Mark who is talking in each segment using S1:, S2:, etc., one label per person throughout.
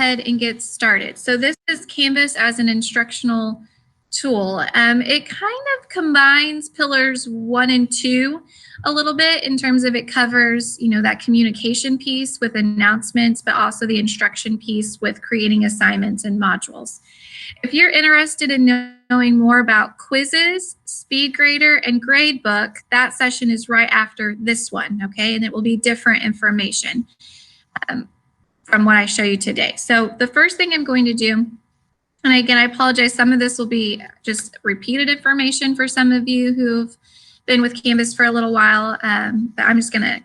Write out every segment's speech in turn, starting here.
S1: ahead and get started. So this is Canvas as an instructional tool. It kind of combines pillars 1 and 2 a little bit in terms of it covers, that communication piece with announcements, but also the instruction piece with creating assignments and modules. If you're interested in knowing more about quizzes, SpeedGrader, and Gradebook, that session is right after this one, okay? And it will be different information from what I show you today. So the first thing I'm going to do, and again, I apologize, some of this will be just repeated information for some of you who've been with Canvas for a little while, but I'm just gonna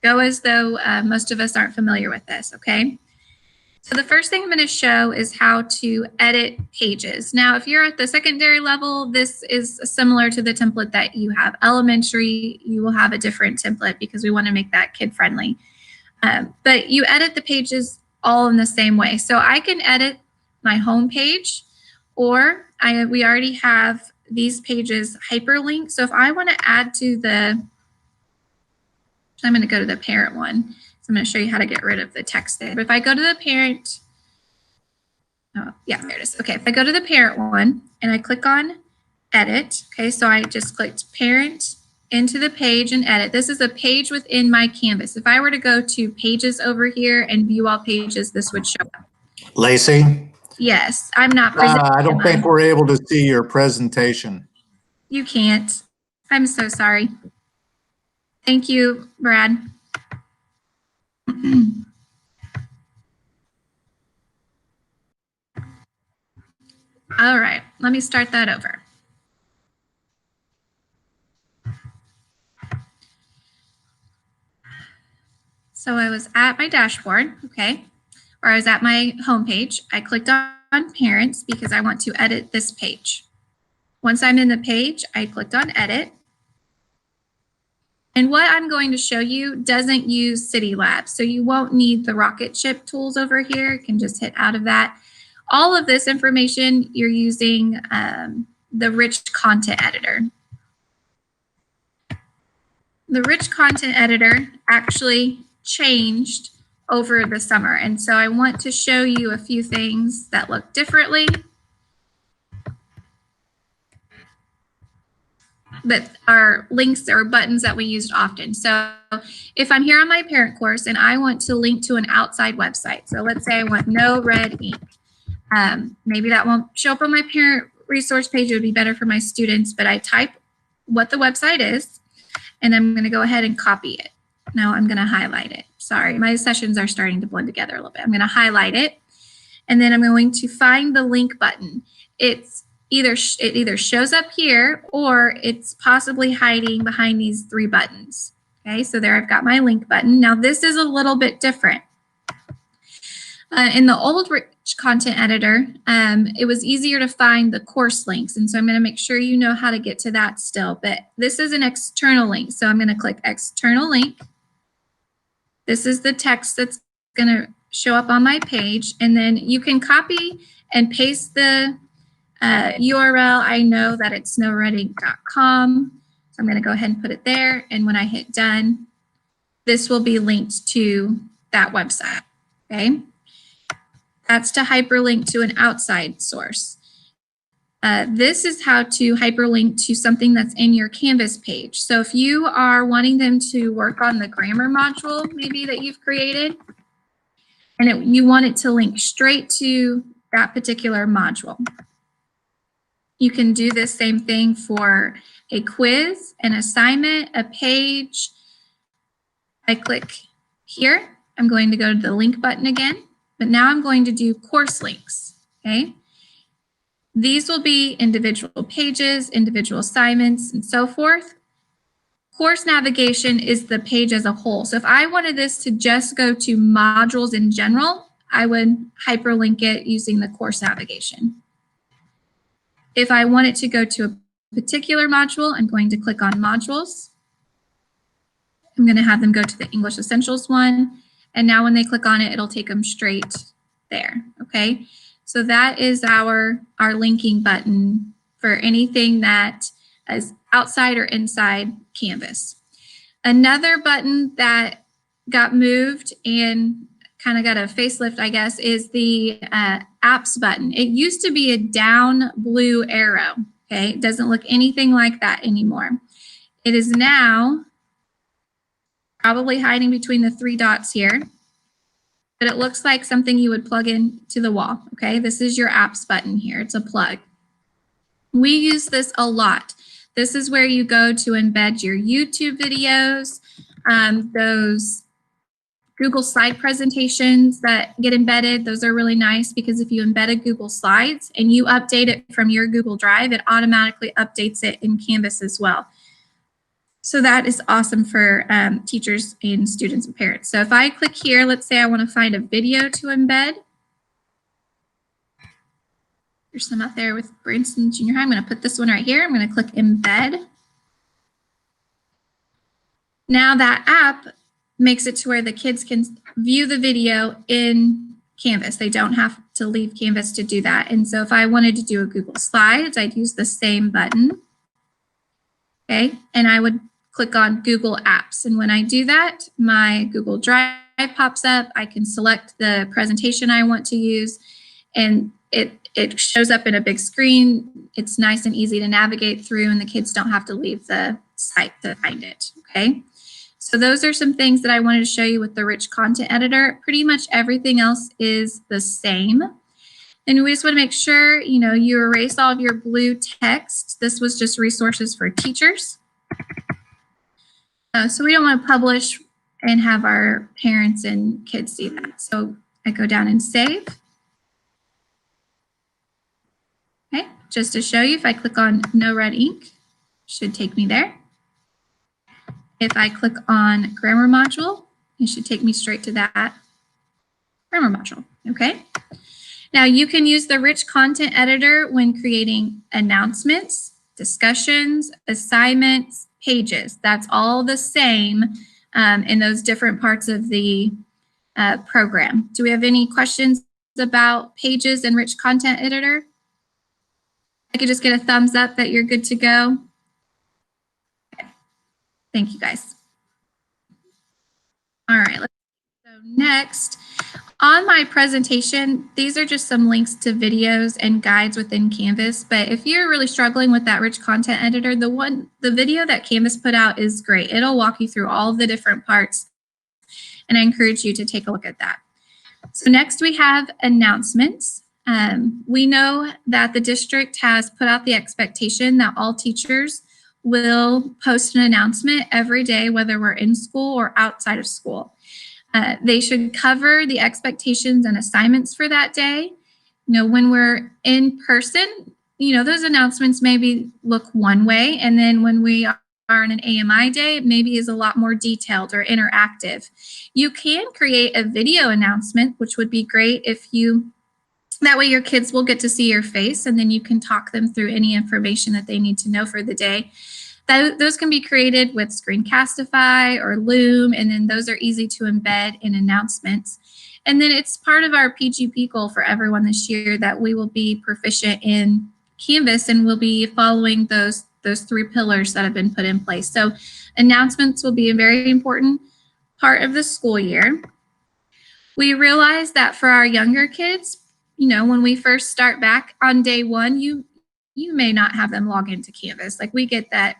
S1: go as though most of us aren't familiar with this, okay? So the first thing I'm gonna show is how to edit pages. Now, if you're at the secondary level, this is similar to the template that you have. Elementary, you will have a different template because we wanna make that kid-friendly. But you edit the pages all in the same way. So I can edit my home page, or we already have these pages hyperlinked. So if I want to add to I'm going to go to the parent one. So I'm going to show you how to get rid of the text there. But if I go to the parent, oh yeah, there it is. Okay, if I go to the parent one and I click on edit, okay, so I just clicked parent into the page and edit. This is a page within my Canvas. If I were to go to pages over here and view all pages, this would show up.
S2: Lacey?
S1: Yes, I'm not presenting.
S2: I don't think we're able to see your presentation.
S1: You can't. I'm so sorry. Thank you, Brad. All right, let me start that over. So I was at my dashboard, okay, or I was at my home page. I clicked on parents because I want to edit this page. Once I'm in the page, I clicked on edit. And what I'm going to show you doesn't use City Lab, so you won't need the rocket ship tools over here. You can just hit out of that. All of this information, you're using the rich content editor. The rich content editor actually changed over the summer. And so I want to show you a few things that look differently, that are links or buttons that we used often. So if I'm here on my parent course and I want to link to an outside website, so let's say I want no red ink. Maybe that won't show up on my parent resource page. It would be better for my students, but I type what the website is, and I'm going to go ahead and copy it. Now I'm going to highlight it. Sorry, my sessions are starting to blend together a little bit. I'm going to highlight it, and then I'm going to find the link button. It either shows up here or it's possibly hiding behind these 3 buttons. Okay, so there I've got my link button. Now this is a little bit different. In the old rich content editor, it was easier to find the course links. And so I'm going to make sure you know how to get to that still. But this is an external link. So I'm going to click external link. This is the text that's going to show up on my page. And then you can copy and paste the URL. I know that it's snowredink.com. So I'm going to go ahead and put it there. And when I hit done, this will be linked to that website. Okay. That's to hyperlink to an outside source. This is how to hyperlink to something that's in your Canvas page. So if you are wanting them to work on the grammar module, maybe that you've created, and you want it to link straight to that particular module, you can do the same thing for a quiz, an assignment, a page. I click here. I'm going to go to the link button again. But now I'm going to do course links, okay? These will be individual pages, individual assignments, and so forth. Course navigation is the page as a whole. So if I wanted this to just go to modules in general, I would hyperlink it using the course navigation. If I want it to go to a particular module, I'm going to click on modules. I'm going to have them go to the English Essentials one. And now when they click on it, it'll take them straight there, okay? So that is our linking button for anything that is outside or inside Canvas. Another button that got moved and kind of got a facelift, I guess, is the apps button. It used to be a down blue arrow. Okay, it doesn't look anything like that anymore. It is now probably hiding between the 3 dots here, but it looks like something you would plug in to the wall. Okay, this is your apps button here. It's a plug. We use this a lot. This is where you go to embed your YouTube videos, those Google slide presentations that get embedded. Those are really nice because if you embed a Google Slides and you update it from your Google Drive, it automatically updates it in Canvas as well. So that is awesome for teachers and students and parents. So if I click here, let's say I want to find a video to embed. There's some out there with Branson Junior High. I'm going to put this one right here. I'm going to click embed. Now that app makes it to where the kids can view the video in Canvas. They don't have to leave Canvas to do that. And so if I wanted to do a Google Slides, I'd use the same button. Okay, and I would click on Google Apps. And when I do that, my Google Drive pops up. I can select the presentation I want to use, and it shows up in a big screen. It's nice and easy to navigate through, and the kids don't have to leave the site to find it, okay? So those are some things that I wanted to show you with the rich content editor. Pretty much everything else is the same. And we just want to make sure, you know, you erase all of your blue text. This was just resources for teachers. So we don't want to publish and have our parents and kids see that. So I go down and save. Okay, just to show you, if I click on no red ink, it should take me there. If I click on grammar module, it should take me straight to that grammar module, okay? Now you can use the rich content editor when creating announcements, discussions, assignments, pages. That's all the same in those different parts of the program. Do we have any questions about pages and rich content editor? I could just get a thumbs up that you're good to go. Okay. Thank you, guys. All right, let's go next. On my presentation, these are just some links to videos and guides within Canvas. But if you're really struggling with that rich content editor, the video that Canvas put out is great. It'll walk you through all the different parts, and I encourage you to take a look at that. So next we have announcements. We know that the district has put out the expectation that all teachers will post an announcement every day, whether we're in school or outside of school. They should cover the expectations and assignments for that day. You know, when we're in person, you know, those announcements maybe look one way, and then when we are in an AMI day, it maybe is a lot more detailed or interactive. You can create a video announcement, which would be great if you, that way your kids will get to see your face, and then you can talk them through any information that they need to know for the day. Those can be created with Screencastify or Loom, and then those are easy to embed in announcements. And then it's part of our PGP goal for everyone this year that we will be proficient in Canvas, and we'll be following those 3 pillars that have been put in place. So announcements will be a very important part of the school year. We realize that for our younger kids, you know, when we first start back on day 1, you may not have them log into Canvas. Like, we get that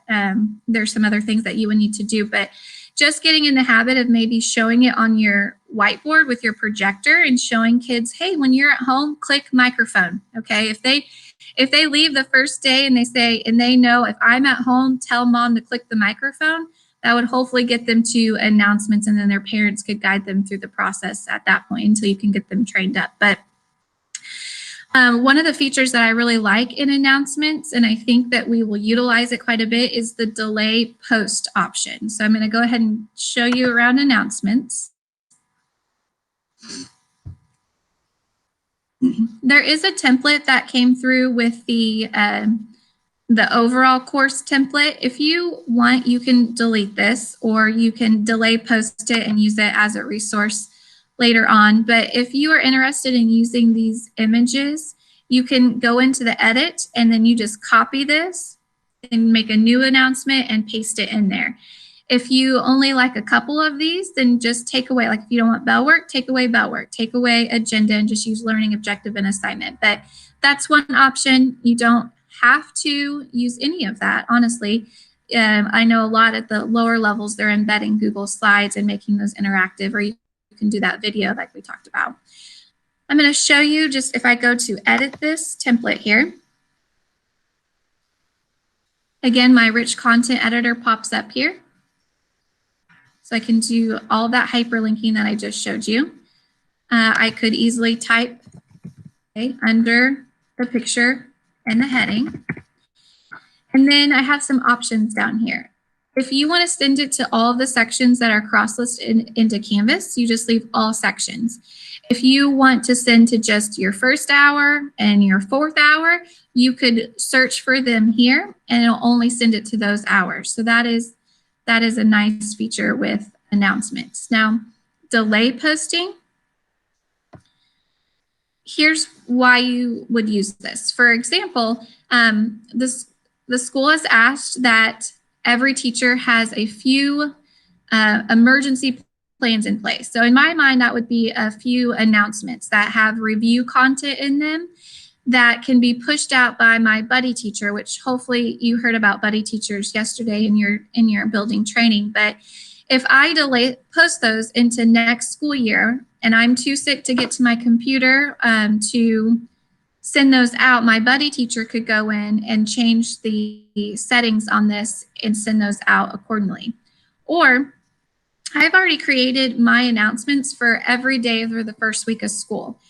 S1: there's some other things that you would need to do, but just getting in the habit of maybe showing it on your whiteboard with your projector and showing kids, hey, when you're at home, click microphone, okay? If they leave the first day and they say, and they know, if I'm at home, tell mom to click the microphone, that would hopefully get them to announcements, and then their parents could guide them through the process at that point until you can get them trained up. But one of the features that I really like in announcements, and I think that we will utilize it quite a bit, is the delay post option. So I'm going to go ahead and show you around announcements. There is a template that came through with the overall course template. If you want, you can delete this, or you can delay post it and use it as a resource later on. But if you are interested in using these images, you can go into the edit, and then you just copy this and make a new announcement and paste it in there. If you only like a couple of these, then just take away, like if you don't want bell work, take away bell work, take away agenda, and just use learning objective and assignment. But that's one option. You don't have to use any of that, honestly. I know a lot at the lower levels, they're embedding Google Slides and making those interactive, or you can do that video like we talked about. I'm going to show you just if I go to edit this template here. Again, my rich content editor pops up here. So I can do all that hyperlinking that I just showed you. I could easily type under the picture and the heading. And then I have some options down here. If you want to send it to all of the sections that are cross-listed into Canvas, you just leave all sections. If you want to send to just your first hour and your fourth hour, you could search for them here and it'll only send it to those hours. So that is a nice feature with announcements. Now, delay posting. Here's why you would use this. For example, the school has asked that every teacher has a few emergency plans in place. So in my mind, that would be a few announcements that have review content in them that can be pushed out by my buddy teacher, which hopefully you heard about buddy teachers yesterday in your building training. But if I post those into next school year and I'm too sick to get to my computer to send those out, my buddy teacher could go in and change the settings on this and send those out accordingly. Or I've already created my announcements for every day for the first week of school.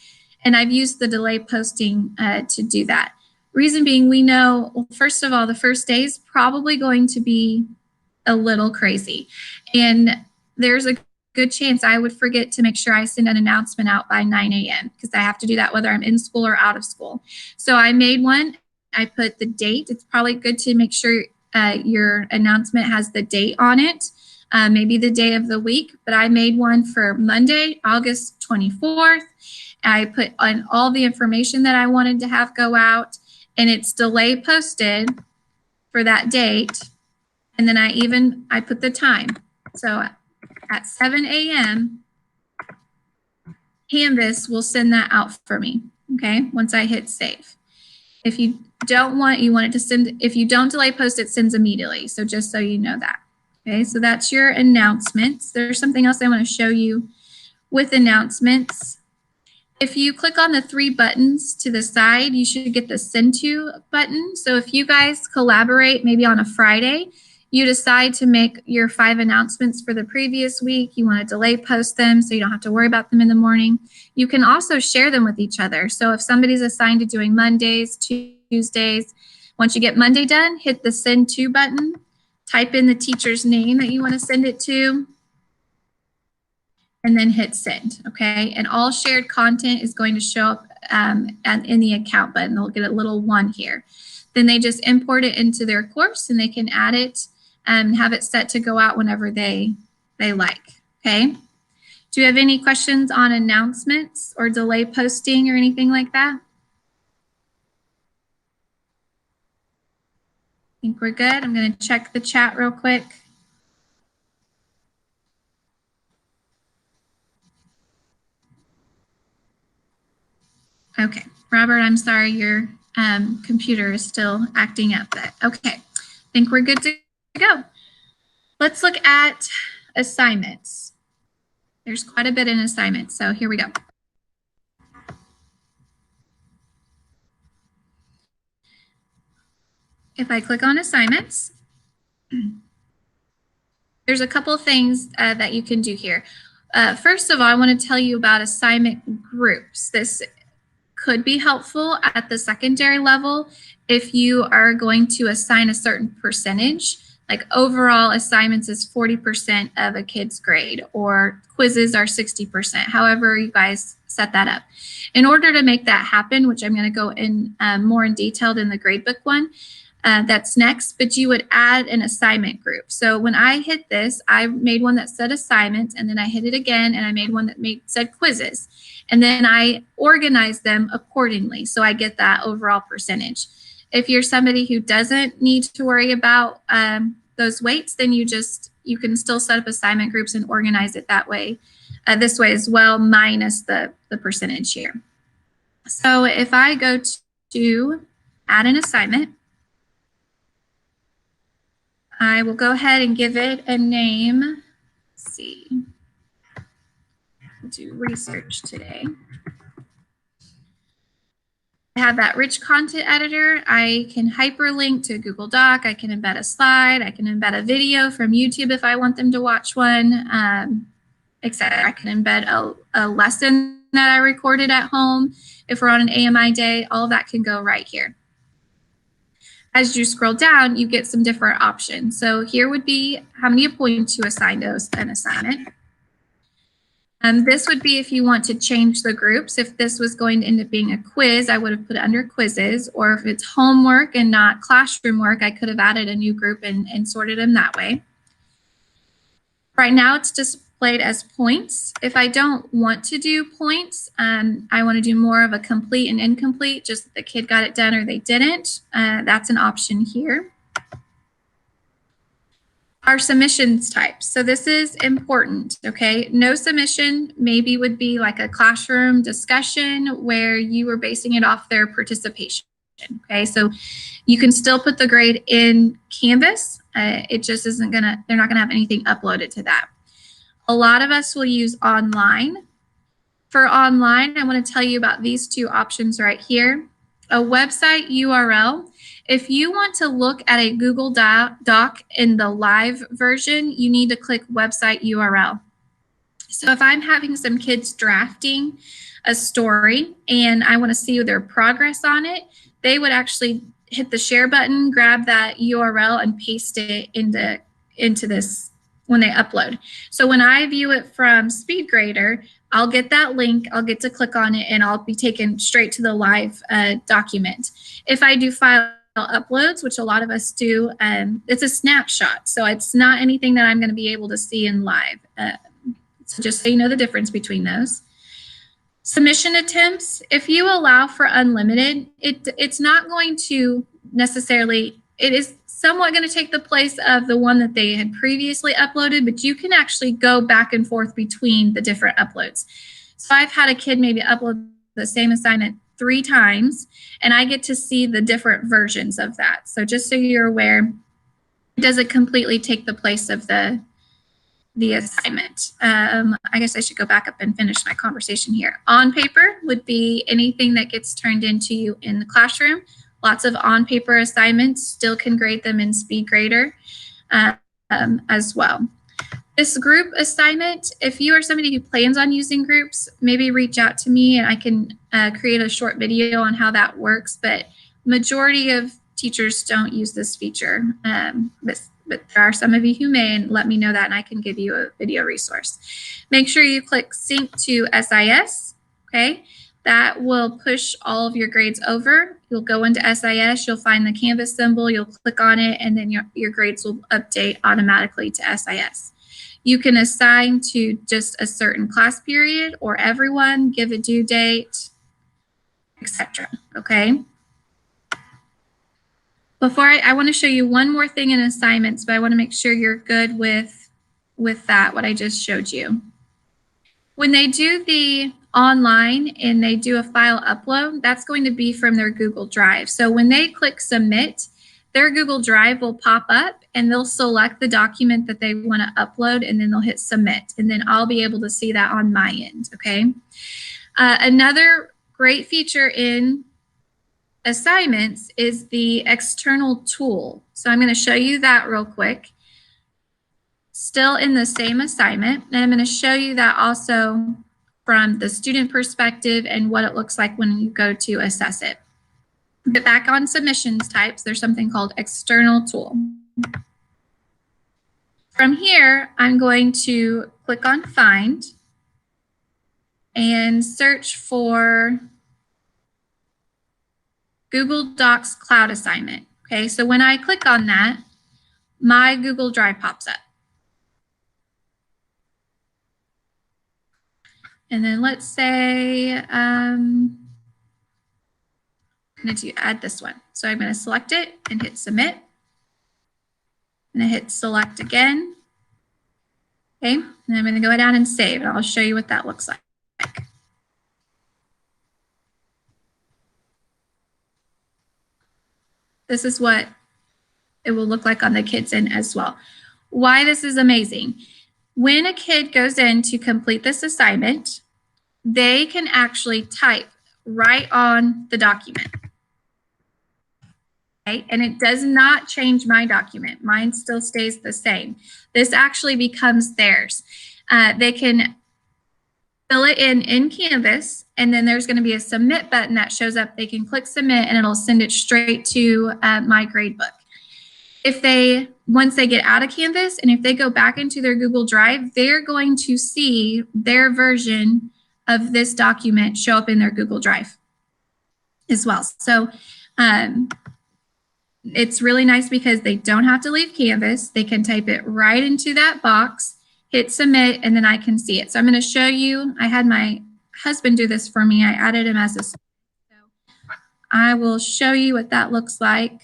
S1: And I've used the delay posting to do that. Reason being, we know, well, first of all, the first day is probably going to be a little crazy. And there's a good chance I would forget to make sure I send an announcement out by 9 a.m. because I have to do that whether I'm in school or out of school. So I made one. I put the date. It's probably good to make sure your announcement has the date on it, maybe the day of the week. But I made one for Monday, August 24th. I put on all the information that I wanted to have go out, and it's delay posted for that date. And then I put the time. So at 7 a.m., Canvas will send that out for me, okay, once I hit save. If you don't want, you want it to send, if you don't delay post, it sends immediately. So just so you know that. Okay, so that's your announcements. There's something else I want to show you with announcements. If you click on the three buttons to the side, you should get the send to button. So if you guys collaborate maybe on a Friday, you decide to make your 5 announcements for the previous week. You want to delay post them so you don't have to worry about them in the morning. You can also share them with each other. So if somebody's assigned to doing Mondays, Tuesdays, once you get Monday done, hit the send to button, type in the teacher's name that you want to send it to, and then hit send, okay? And all shared content is going to show up in the account button. They'll get a little 1 here. Then they just import it into their course and they can add it and have it set to go out whenever they like, okay? Do you have any questions on announcements or delay posting or anything like that? I think we're good. I'm going to check the chat real quick. Okay, Robert, I'm sorry, your computer is still acting up. But okay, I think we're good to go. Let's look at assignments. There's quite a bit in assignments, so here we go. If I click on assignments, there's a couple things that you can do here. First of all, I want to tell you about assignment groups. This could be helpful at the secondary level if you are going to assign a certain percentage, like overall assignments is 40% of a kid's grade, or quizzes are 60%, however you guys set that up. In order to make that happen, which I'm going to go in more in detail in the gradebook one, that's next, but you would add an assignment group. So when I hit this, I made one that said assignments, and then I hit it again, and I made one that said quizzes. And then I organized them accordingly, so I get that overall percentage. If you're somebody who doesn't need to worry about those weights, then you can still set up assignment groups and organize it that way, this way as well, minus the percentage here. So if I go to add an assignment, I will go ahead and give it a name. Let's see. Do research today. I have that rich content editor. I can hyperlink to Google Doc. I can embed a slide. I can embed a video from YouTube if I want them to watch one, etc. I can embed a lesson that I recorded at home. If we're on an AMI day, all of that can go right here. As you scroll down, you get some different options. So here would be how many points you assign those an assignment. This would be if you want to change the groups. If this was going to end up being a quiz, I would have put it under quizzes, or if it's homework and not classroom work, I could have added a new group and sorted them that way. Right now it's displayed as points. If I don't want to do points, I want to do more of a complete and incomplete, just that the kid got it done or they didn't. That's an option here. Our submissions types. So this is important, okay? No submission maybe would be like a classroom discussion where you were basing it off their participation, okay? So you can still put the grade in Canvas. It just isn't gonna, they're not gonna have anything uploaded to that. A lot of us will use online. For online, I wanna tell you about these two options right here. A website URL. If you want to look at a Google Doc in the live version, you need to click website URL. So if I'm having some kids drafting a story and I want to see their progress on it, they would actually hit the share button, grab that URL and paste it into this when they upload. So when I view it from SpeedGrader, I'll get that link, I'll get to click on it, and I'll be taken straight to the live document. If I do file uploads, which a lot of us do, it's a snapshot. So it's not anything that I'm going to be able to see in live. So just so you know the difference between those. Submission attempts, if you allow for unlimited, it's not going to necessarily, it is somewhat going to take the place of the one that they had previously uploaded, but you can actually go back and forth between the different uploads. So I've had a kid maybe upload the same assignment 3 times, and I get to see the different versions of that. So just so you're aware, it doesn't completely take the place of the assignment. I guess I should go back up and finish my conversation here. On paper would be anything that gets turned into you in the classroom. Lots of on-paper assignments, still can grade them in SpeedGrader as well. This group assignment, if you are somebody who plans on using groups, maybe reach out to me and I can create a short video on how that works, but majority of teachers don't use this feature. But there are some of you who may, and let me know that and I can give you a video resource. Make sure you click Sync to SIS, okay? That will push all of your grades over. You'll go into SIS, you'll find the Canvas symbol, you'll click on it, and then your grades will update automatically to SIS. You can assign to just a certain class period or everyone, give a due date, etc. Okay? Before I want to show you one more thing in assignments, but I want to make sure you're good with that, what I just showed you. When they do the online and they do a file upload, that's going to be from their Google Drive. So when they click submit, their Google Drive will pop up and they'll select the document that they want to upload and then they'll hit submit. And then I'll be able to see that on my end, okay? Another great feature in assignments is the external tool. So I'm going to show you that real quick. Still in the same assignment, and I'm going to show you that also from the student perspective and what it looks like when you go to assess it. Get back on submissions types, there's something called external tool. From here, I'm going to click on find and search for Google Docs Cloud Assignment. Okay, so when I click on that, my Google Drive pops up. And then let's say I'm going to add this one. So I'm going to select it and hit submit. I'm going to hit select again. Okay, and I'm going to go down and save, and I'll show you what that looks like. This is what it will look like on the kids' end as well. Why this is amazing. When a kid goes in to complete this assignment, they can actually type right on the document. Okay? And it does not change my document. Mine still stays the same. This actually becomes theirs. They can fill it in Canvas, and then there's going to be a submit button that shows up. They can click submit, and it'll send it straight to my gradebook. Once they get out of Canvas, and if they go back into their Google Drive, they're going to see their version of this document show up in their Google Drive as well. So it's really nice because they don't have to leave Canvas. They can type it right into that box, hit submit, and then I can see it. So I'm going to show you. I had my husband do this for me. I added him as a student. So I will show you what that looks like.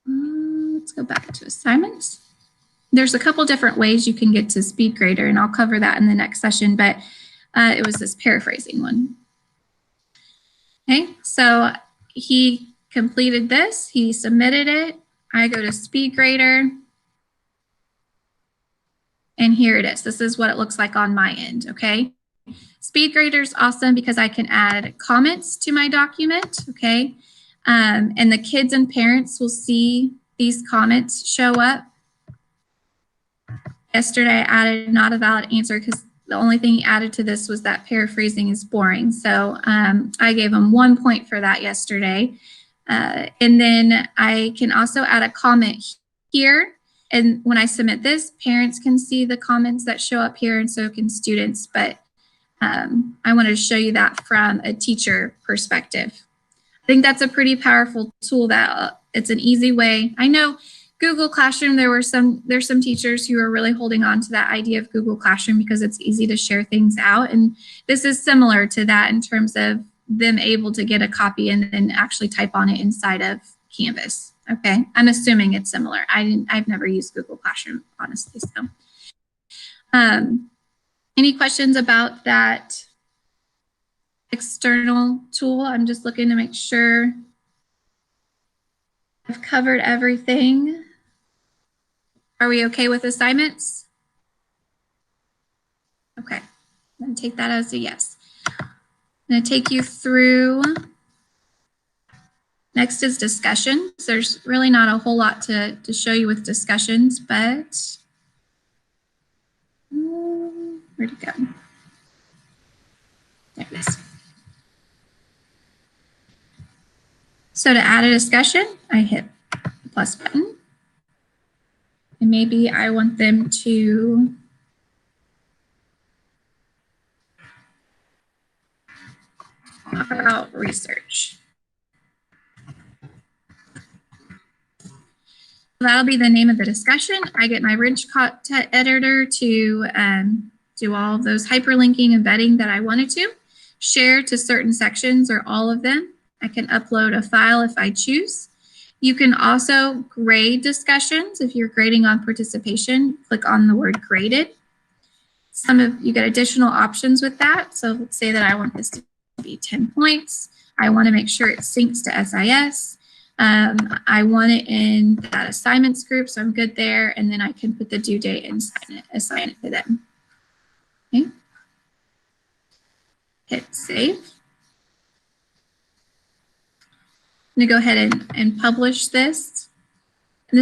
S1: Let's go back to assignments. There's a couple different ways you can get to SpeedGrader, and I'll cover that in the next session, but it was this paraphrasing one. Okay, so he completed this, he submitted it. I go to SpeedGrader, and here it is. This is what it looks like on my end, okay? SpeedGrader is awesome because I can add comments to my document, okay? And the kids and parents will see these comments show up. Yesterday, I added not a valid answer because the only thing he added to this was that paraphrasing is boring. So I gave him 1 point for that yesterday. And then I can also add a comment here. And when I submit this, parents can see the comments that show up here, and so can students. But I wanted to show you that from a teacher perspective. I think that's a pretty powerful tool that it's an easy way. I know Google Classroom, there's some teachers who are really holding on to that idea of Google Classroom because it's easy to share things out. And this is similar to that in terms of them able to get a copy and then actually type on it inside of Canvas. Okay, I'm assuming it's similar. I've never used Google Classroom, honestly. So, any questions about that external tool? I'm just looking to make sure I've covered everything. Are we okay with assignments? Okay, I'm going to take that as a yes. I'm going to take you through. Next is discussions. There's really not a whole lot to show you with discussions, but where'd it go? There it is. So to add a discussion, I hit the plus button. And maybe I want them to talk about research. That'll be the name of the discussion. I get my rich content editor to do all of those hyperlinking, embedding that I wanted to. Share to certain sections or all of them. I can upload a file if I choose. You can also grade discussions. If you're grading on participation, click on the word graded. You get additional options with that. So let's say that I want this to be 10 points. I want to make sure it syncs to SIS. I want it in that assignments group, so I'm good there. And then I can put the due date and assign it to them. Okay. Hit save. I'm going to go ahead and publish this. And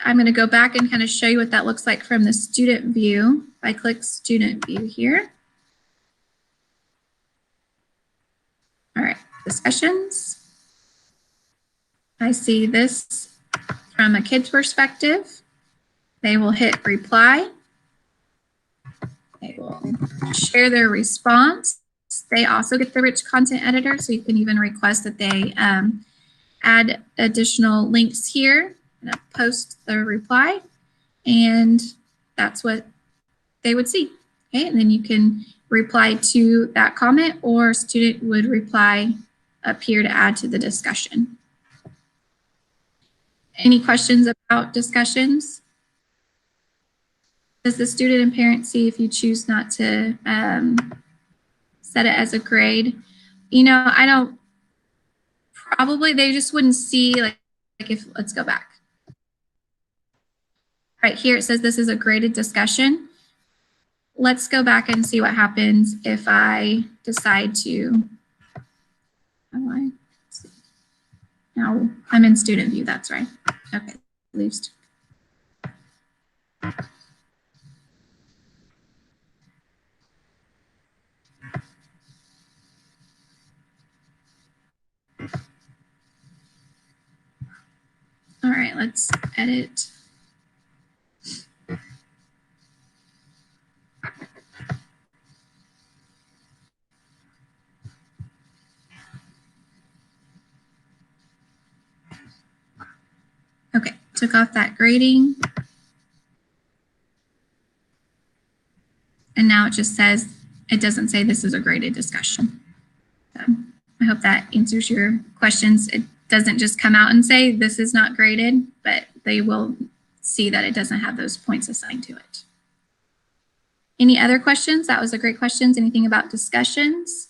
S1: I'm going to go back and kind of show you what that looks like from the student view. If I click student view here. All right, discussions. I see this from a kid's perspective. They will hit reply. They will share their response. They also get the rich content editor, so you can even request that they add additional links here. I'm going to post the reply, and that's what they would see. Okay, and then you can reply to that comment, or a student would reply up here to add to the discussion. Any questions about discussions? Does the student and parent see if you choose not to set it as a grade? You know, I don't, probably they just wouldn't see like if, let's go back. Right here it says this is a graded discussion. Let's go back and see what happens if I decide to, now I'm in student view, that's right. Okay, leaves. All right, let's edit. Okay, took off that grading. And now it just says, it doesn't say this is a graded discussion. So I hope that answers your questions. It doesn't just come out and say this is not graded, but they will see that it doesn't have those points assigned to it. Any other questions? That was a great question. Anything about discussions?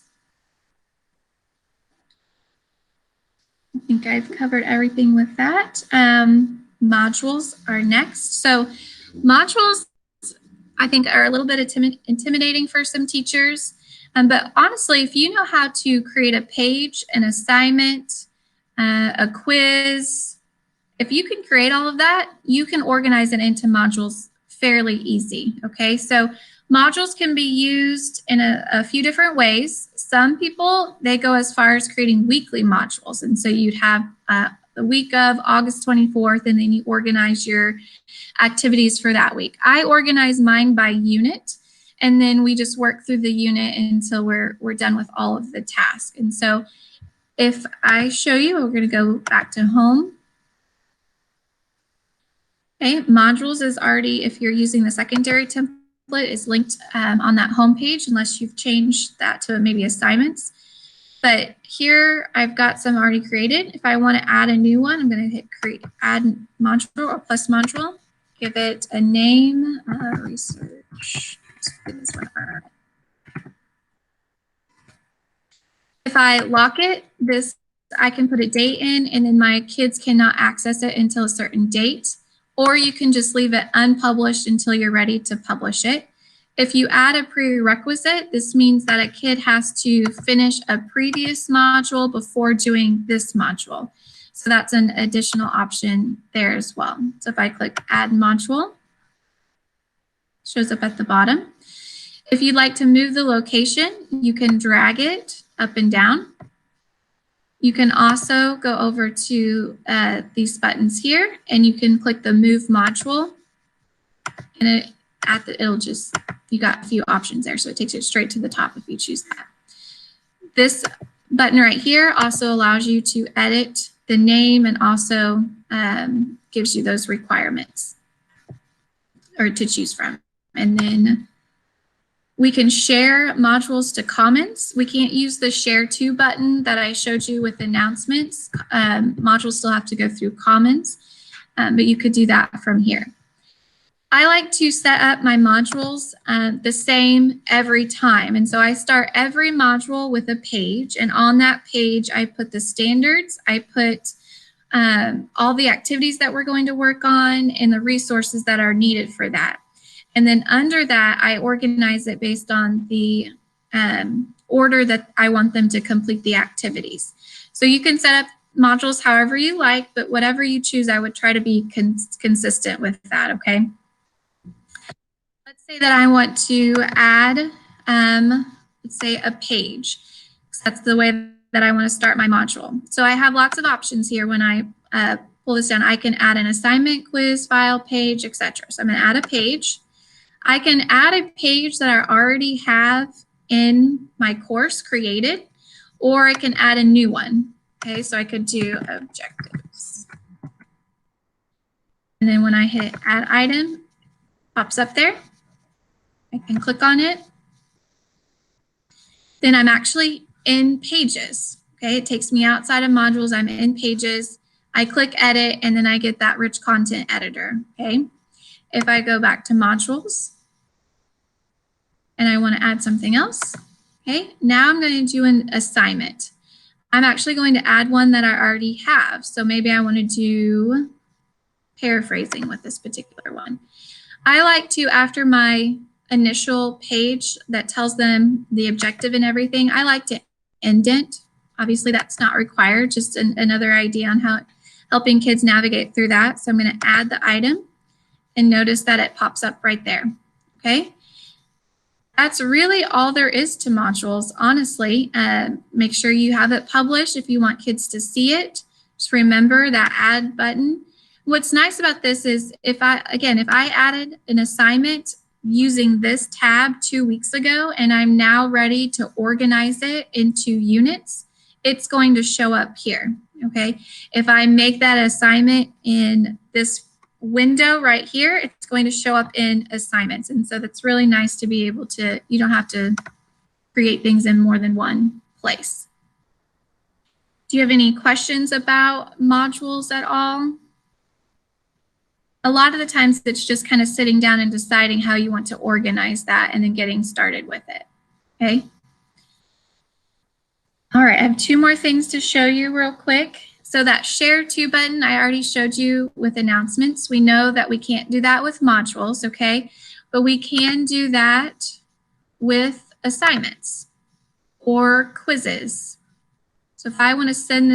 S1: I think I've covered everything with that. Modules are next. So modules, I think, are a little bit intimidating for some teachers. But honestly, if you know how to create a page, an assignment, a quiz, if you can create all of that, you can organize it into modules fairly easy. Okay, so modules can be used in a few different ways. Some people, they go as far as creating weekly modules. And so you'd have the week of August 24th, and then you organize your activities for that week. I organize mine by unit, and then we just work through the unit until we're done with all of the tasks. And so if I show you, we're going to go back to home. Okay, modules is already, if you're using the secondary template, is linked on that home page, unless you've changed that to maybe assignments. But here I've got some already created. If I want to add a new one, I'm going to hit create, add module or plus module. Give it a name, research. This one. If I lock it, I can put a date in, and then my kids cannot access it until a certain date. Or you can just leave it unpublished until you're ready to publish it. If you add a prerequisite, this means that a kid has to finish a previous module before doing this module. So that's an additional option there as well. So if I click add module, it shows up at the bottom. If you'd like to move the location, you can drag it up and down. You can also go over to these buttons here, and you can click the move module, and it'll just, you got a few options there, so it takes you straight to the top if you choose that. This button right here also allows you to edit the name, and also gives you those requirements or to choose from. And then we can share modules to comments. We can't use the share to button that I showed you with announcements. Modules still have to go through comments, but you could do that from here. I like to set up my modules the same every time. And so I start every module with a page, and on that page, I put the standards, I put all the activities that we're going to work on, and the resources that are needed for that. And then under that, I organize it based on the order that I want them to complete the activities. So you can set up modules however you like, but whatever you choose, I would try to be consistent with that, okay? Let's say that I want to add, let's say a page. So that's the way that I want to start my module. So I have lots of options here when I pull this down. I can add an assignment, quiz, file, page, etc. So I'm going to add a page. I can add a page that I already have in my course created, or I can add a new one. Okay, so I could do objectives. And then when I hit add item, it pops up there. I can click on it. Then I'm actually in pages. Okay, it takes me outside of modules. I'm in pages. I click edit, and then I get that rich content editor, okay? If I go back to modules, and I want to add something else, okay? Now I'm going to do an assignment. I'm actually going to add one that I already have. So maybe I want to do paraphrasing with this particular one. I like to, after my initial page that tells them the objective and everything, I like to indent. Obviously, that's not required, just another idea on how helping kids navigate through that. So I'm going to add the item, and notice that it pops up right there, okay? That's really all there is to modules, honestly. Make sure you have it published if you want kids to see it. Just remember that add button. What's nice about this is if I added an assignment using this tab 2 weeks ago and I'm now ready to organize it into units, it's going to show up here, okay? If I make that assignment in this window right here, it's going to show up in assignments. And so that's really nice to be able to, you don't have to create things in more than one place. Do you have any questions about modules at all? A lot of the times it's just kind of sitting down and deciding how you want to organize that and then getting started with it, okay? All right, I have 2 more things to show you real quick. So that share to button, I already showed you with announcements. We know that we can't do that with modules, okay? But we can do that with assignments or quizzes. So if I want to send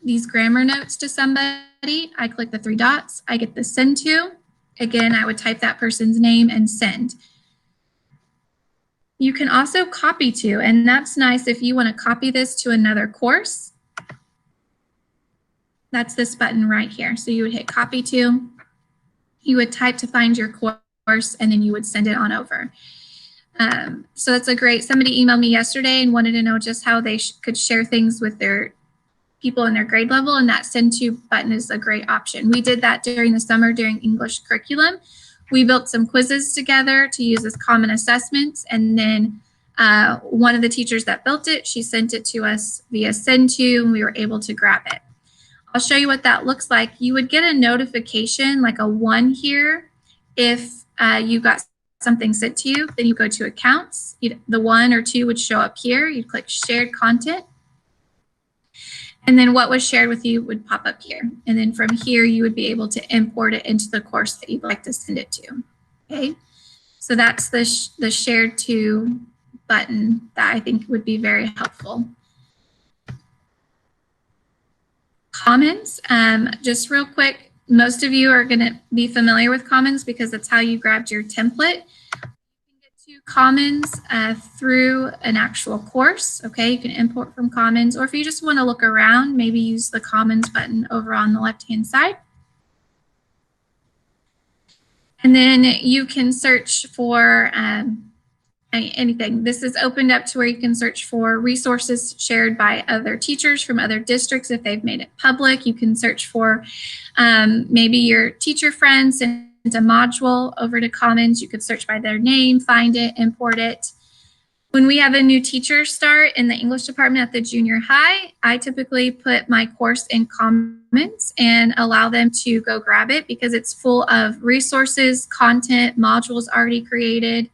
S1: these grammar notes to somebody, I click the 3 dots, I get the send to. Again, I would type that person's name and send. You can also copy to, and that's nice if you want to copy this to another course. That's this button right here. So you would hit copy to, you would type to find your course, and then you would send it on over. So that's a great, somebody emailed me yesterday and wanted to know just how they could share things with their people in their grade level, and that send to button is a great option. We did that during the summer during English curriculum. We built some quizzes together to use as common assessments, and then one of the teachers that built it, she sent it to us via send to, and we were able to grab it. I'll show you what that looks like. You would get a notification, like a 1 here, if you got something sent to you. Then you go to accounts. The 1 or 2 would show up here. You'd click shared content. And then what was shared with you would pop up here. And then from here, you would be able to import it into the course that you'd like to send it to. Okay, so that's the shared to button that I think would be very helpful. Commons, just real quick, most of you are going to be familiar with Commons because that's how you grabbed your template. You can get to Commons through an actual course. Okay, you can import from Commons, or if you just want to look around, maybe use the Commons button over on the left-hand side. And then you can search for anything. This is opened up to where you can search for resources shared by other teachers from other districts if they've made it public. You can search for maybe your teacher friends sent a module over to Commons. You could search by their name, find it, import it. When we have a new teacher start in the English department at the junior high, I typically put my course in Commons and allow them to go grab it because it's full of resources, content, modules already created.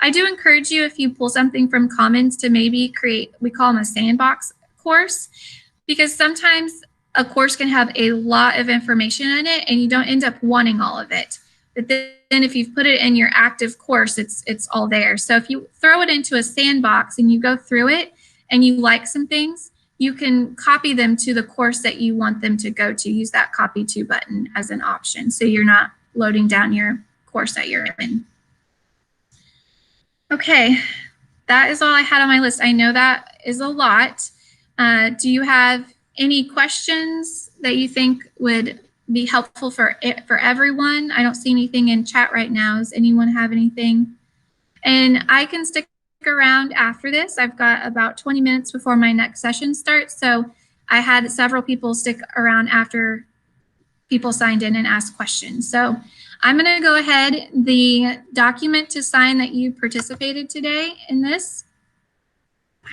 S1: I do encourage you, if you pull something from Commons, to maybe create, we call them a sandbox course, because sometimes a course can have a lot of information in it and you don't end up wanting all of it. But then if you've put it in your active course, it's all there. So if you throw it into a sandbox and you go through it and you like some things, you can copy them to the course that you want them to go to. Use that copy to button as an option so you're not loading down your course that you're in. Okay, that is all I had on my list. I know that is a lot. Do you have any questions that you think would be helpful for everyone? I don't see anything in chat right now. Does anyone have anything? And I can stick around after this. I've got about 20 minutes before my next session starts. So I had several people stick around after people signed in and asked questions. So I'm going to go ahead, the document to sign that you participated today in this,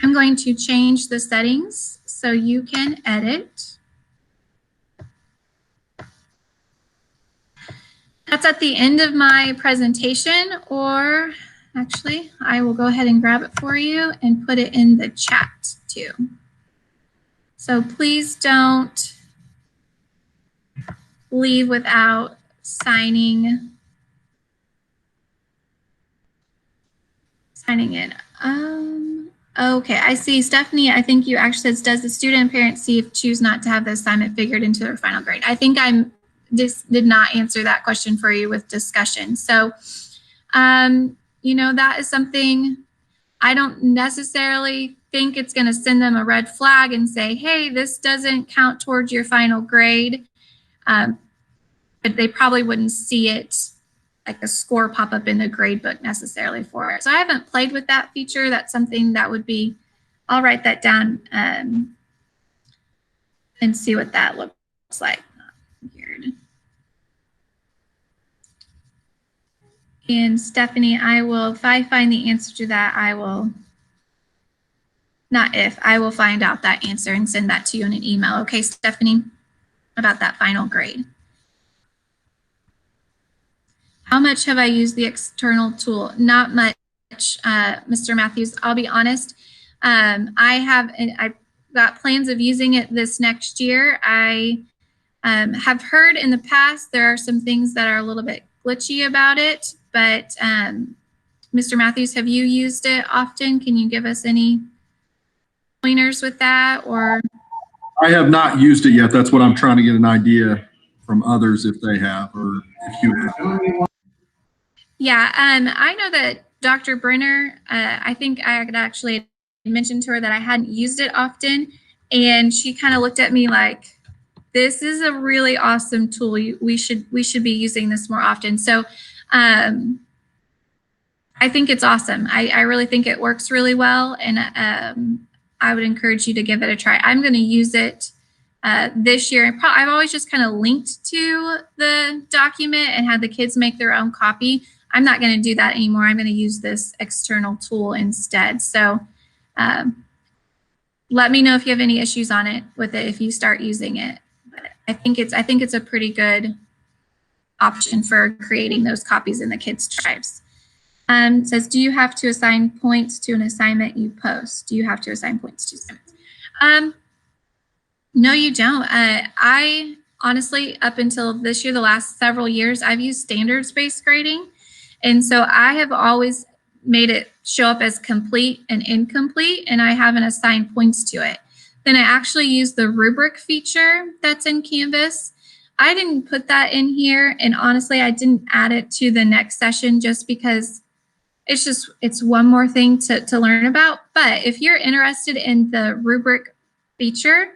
S1: I'm going to change the settings so you can edit. That's at the end of my presentation, or actually, I will go ahead and grab it for you and put it in the chat too. So please don't leave without signing in. Okay, I see. Stephanie, I think you actually said, does the student and parent see if choose not to have the assignment figured into their final grade? I think did not answer that question for you with discussion. So, you know, that is something I don't necessarily think it's going to send them a red flag and say, hey, this doesn't count towards your final grade. But they probably wouldn't see it like a score pop up in the grade book necessarily for it. So I haven't played with that feature. That's something that would be, I'll write that down and see what that looks like. Weird. And Stephanie, I will, if I find the answer to that, I will, not if, I will find out that answer and send that to you in an email. Okay, Stephanie, about that final grade. How much have I used the external tool? Not much, Mr. Matthews. I'll be honest. I've got plans of using it this next year. I have heard in the past there are some things that are a little bit glitchy about it, but Mr. Matthews, have you used it often? Can you give us any pointers with that? Or
S3: I have not used it yet. That's what I'm trying to get an idea from others if they have, or if you have.
S1: Yeah, I know that Dr. Brenner, I think I had actually mentioned to her that I hadn't used it often, and she kind of looked at me like, this is a really awesome tool. We should be using this more often. So I think it's awesome. I really think it works really well, and I would encourage you to give it a try. I'm going to use it this year. I've always just kind of linked to the document and had the kids make their own copy. I'm not going to do that anymore. I'm going to use this external tool instead. So let me know if you have any issues on it with it if you start using it. But I think it's a pretty good option for creating those copies in the kids' drives. It says, do you have to assign points to an assignment you post? Do you have to assign points to assignments? No, you don't. I honestly, up until this year, the last several years, I've used standards-based grading. And so I have always made it show up as complete and incomplete, and I haven't assigned points to it. Then I actually use the rubric feature that's in Canvas. I didn't put that in here, and honestly, I didn't add it to the next session just because it's one more thing to learn about. But if you're interested in the rubric feature,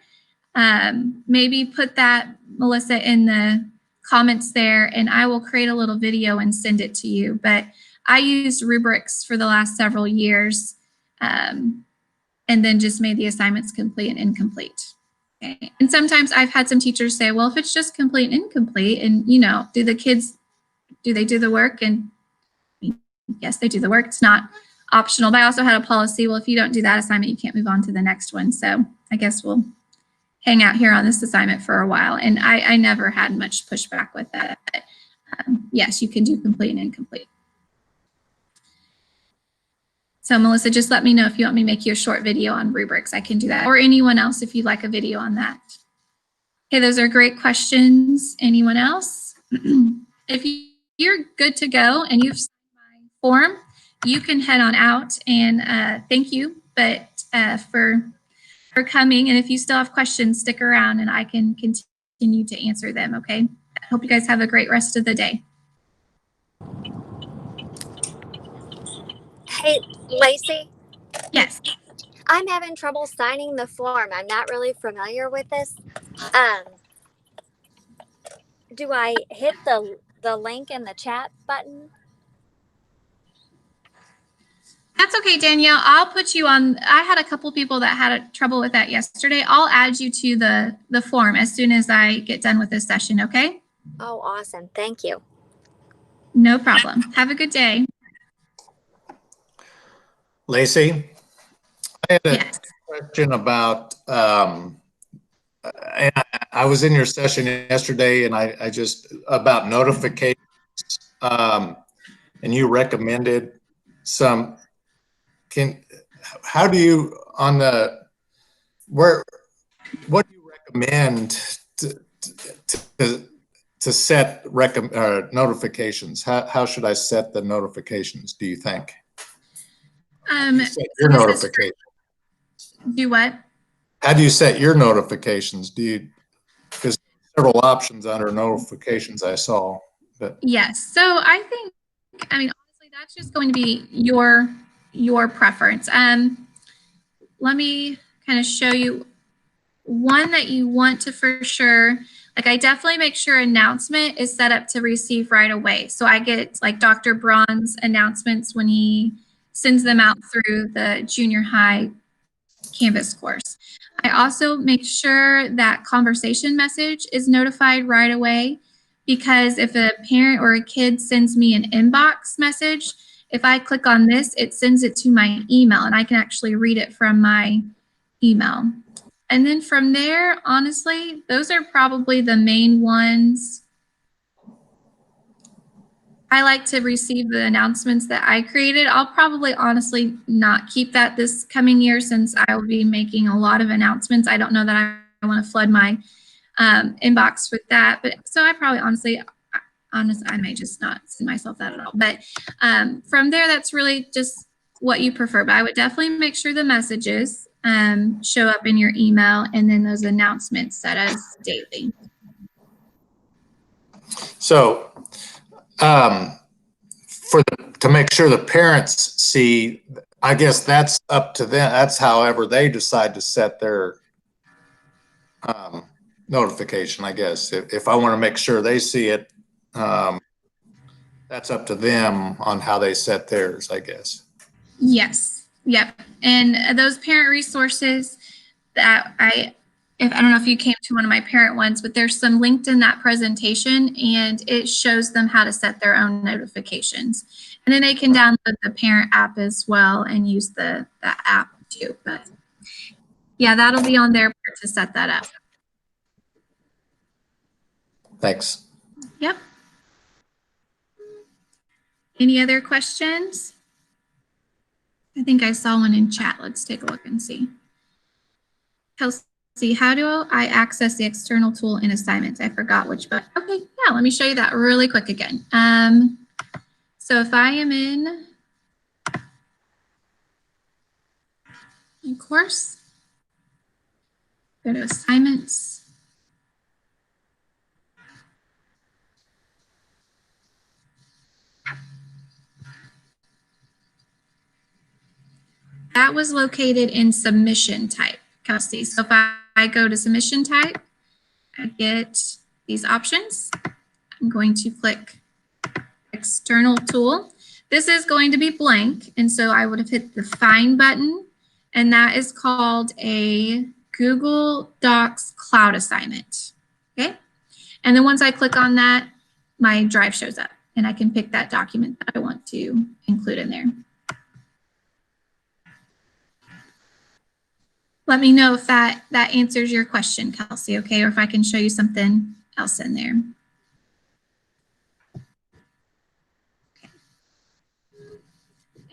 S1: maybe put that, Melissa, in the comments there, and I will create a little video and send it to you. But I used rubrics for the last several years, and then just made the assignments complete and incomplete. Okay. And sometimes I've had some teachers say, well, if it's just complete and incomplete, and you know, do they do the work? And yes, they do the work. It's not optional. But I also had a policy, well, if you don't do that assignment, you can't move on to the next one. So I guess we'll hang out here on this assignment for a while. And I never had much pushback with that. But, yes, you can do complete and incomplete. So Melissa, just let me know if you want me to make you a short video on rubrics. I can do that. Or anyone else if you'd like a video on that. Okay, those are great questions. Anyone else? If you're good to go and you've signed my form, you can head on out, and thank you for coming. And if you still have questions, stick around and I can continue to answer them, okay? I hope you guys have a great rest of the day.
S4: Hey, Lacey?
S1: Yes.
S4: I'm having trouble signing the form. I'm not really familiar with this. Do I hit the link in the chat button?
S1: That's okay, Danielle. I'll put you on. I had a couple people that had trouble with that yesterday. I'll add you to the form as soon as I get done with this session, okay?
S4: Oh, awesome. Thank you.
S1: No problem. Have a good day.
S2: Lacey, I had a
S1: Yes.
S2: question about, I was in your session yesterday and I just, about notification and you recommended some, how do you, on the, what do you recommend to set notifications? How should I set the notifications, do you think? Set your notification.
S1: Do what?
S2: How do you set your notifications? Because several options under notifications I saw, but
S1: Yes. So I think, I mean, honestly, that's just going to be your preference. Let me kind of show you one that you want to for sure. Like, I definitely make sure announcement is set up to receive right away. So I get like Dr. Braun's announcements when he sends them out through the junior high Canvas course. I also make sure that conversation message is notified right away, because if a parent or a kid sends me an inbox message, if I click on this, it sends it to my email and I can actually read it from my email. And then from there, honestly, those are probably the main ones. I like to receive the announcements that I created. I'll probably honestly not keep that this coming year, since I will be making a lot of announcements. I don't know that I want to flood my inbox with that. But so I probably honestly, I may just not send myself that at all. But from there, that's really just what you prefer. But I would definitely make sure the messages show up in your email, and then those announcements set as daily.
S2: so to make sure the parents see, I guess that's up to them. That's however they decide to set their notification, I guess. If I want to make sure they see it, that's up to them on how they set theirs, I guess.
S1: Yes. Yep. And those parent resources that I don't know if you came to one of my parent ones, but there's some linked in that presentation, and it shows them how to set their own notifications. And then they can download the parent app as well and use the app too. But yeah, that'll be on their part to set that up.
S2: Thanks.
S1: Yep. Any other questions? I think I saw one in chat. Let's take a look and see. Kelsey, how do I access the external tool in assignments? I forgot which, but okay, yeah, let me show you that really quick again. So if I am in my course, go to assignments. That was located in submission type, Kelsey. So if I go to submission type, I get these options. I'm going to click external tool. This is going to be blank, and so I would have hit the find button, and that is called a Google Docs cloud assignment. Okay, and then once I click on that, my drive shows up, and I can pick that document that I want to include in there. Let me know if that answers your question, Kelsey, okay, or if I can show you something else in there.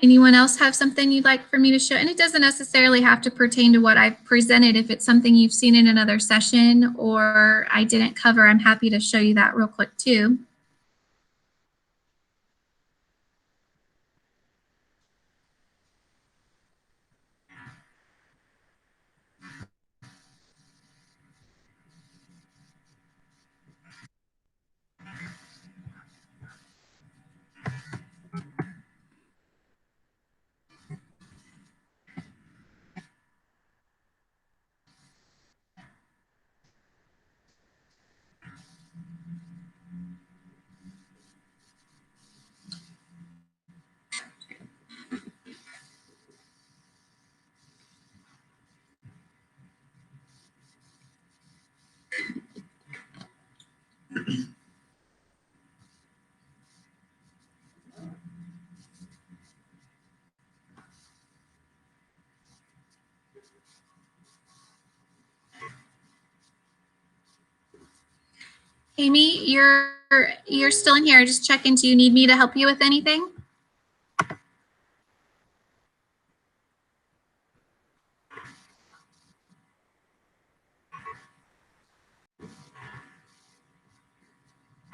S1: Anyone else have something you'd like for me to show? And it doesn't necessarily have to pertain to what I've presented. If it's something you've seen in another session or I didn't cover, I'm happy to show you that real quick too. Amy, your you're still in here, just checking. Do you need me to help you with anything?